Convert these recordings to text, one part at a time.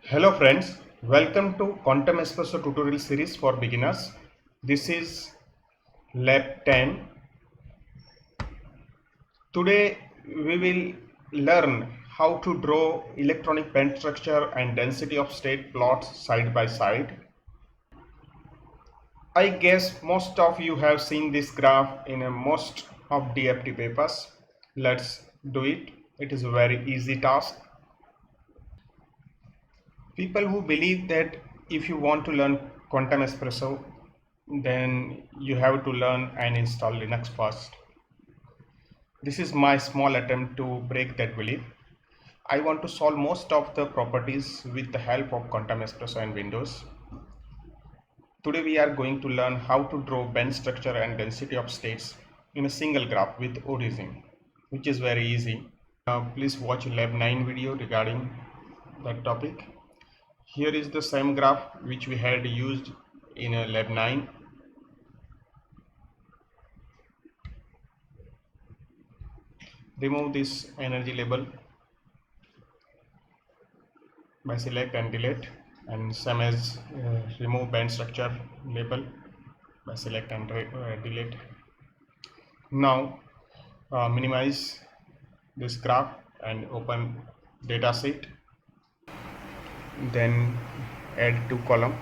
Hello friends, welcome to Quantum Espresso tutorial series for beginners. This is lab 10. Today we will learn how to draw electronic band structure and density of state plots side by side. I guess most of you have seen this graph in most of DFT papers. Let's do it. It is a very easy task. People who believe that if you want to learn Quantum Espresso, then you have to learn and install Linux first. This is my small attempt to break that belief. I want to solve most of the properties with the help of Quantum Espresso and Windows. Today we are going to learn how to draw band structure and density of states in a single graph with origin, which is very easy. Please watch lab 9 video regarding that topic. Here is the same graph which we had used in lab 9. Remove this energy label by select and delete, and same as remove band structure label by select and delete. Now minimize this graph and open datasheet, then add two column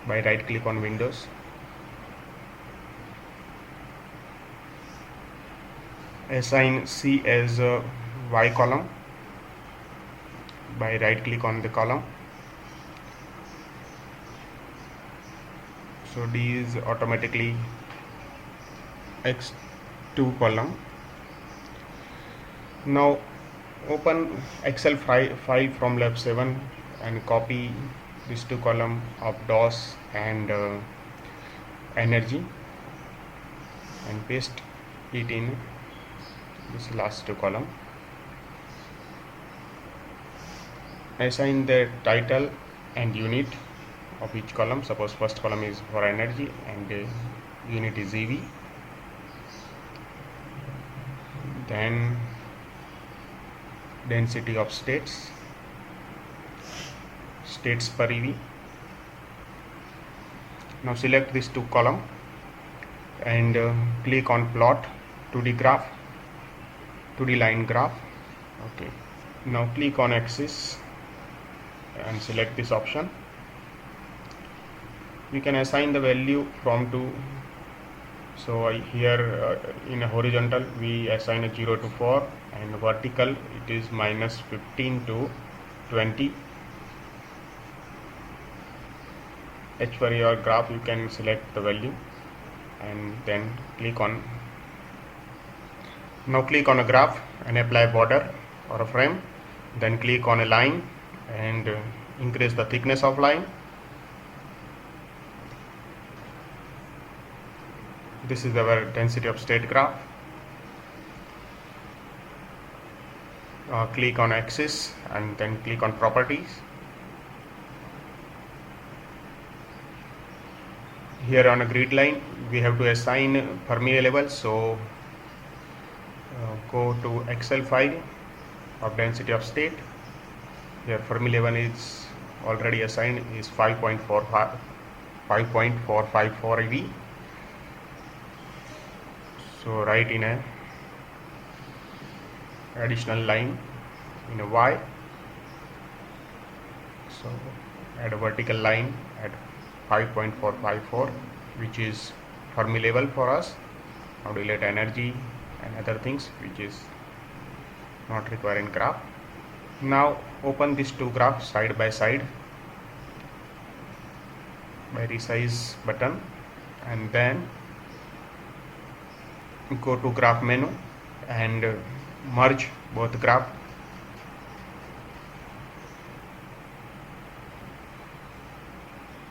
by right click on Windows. Assign C as a Y column by right click on the column. So D is automatically X2 column. Now open Excel file from lab 7 and copy these two column of DOS and energy and paste it in this last two column. Assign the title and unit of each column. Suppose first column is for energy and the unit is EV. Then density of states per EV. Now select these two column and click on plot 2D graph, 2D line graph. Okay, now click on axis and select this option. You can assign the value from to. So here in a horizontal we assign a 0 to 4 and vertical it is minus 15 to 20. H for your graph you can select the value and then click on. Now click on a graph and apply border or a frame, then click on a line and increase the thickness of line. This is our density of state graph. Click on axis and then click on properties. Here on a grid line we have to assign Fermi level, so go to Excel file of density of state. Here Fermi level is already assigned is 5.454 eV. So write in a additional line in a Y. So add a vertical line at 5.454, which is Fermi level for us. Now delete energy and other things which is not required in graph. Now open these two graphs side by side by resize button and then go to graph menu and merge both graph.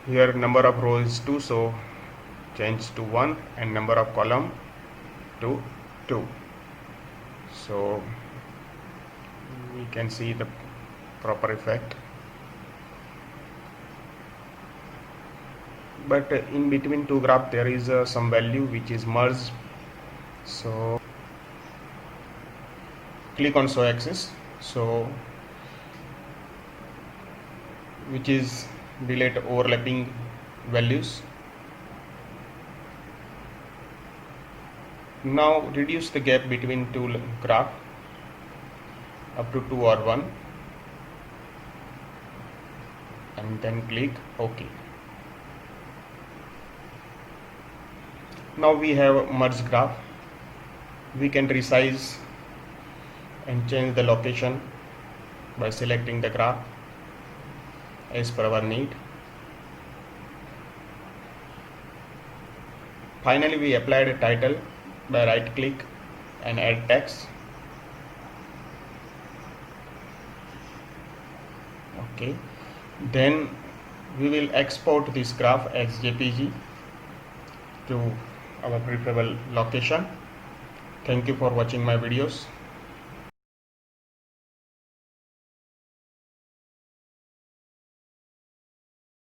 Here number of rows is 2, so change to 1 and number of column to 2. So we can see the proper effect, but in between two graph there is some value which is merged. So click on show axis. So which is delete overlapping values. Now reduce the gap between two graph up to 2 or 1 and then click OK. Now we have merged graph. We can resize and change the location by selecting the graph as per our need. Finally, we applied a title by right click and add text. Okay, then we will export this graph as JPG to our preferable location. Thank you for watching my videos.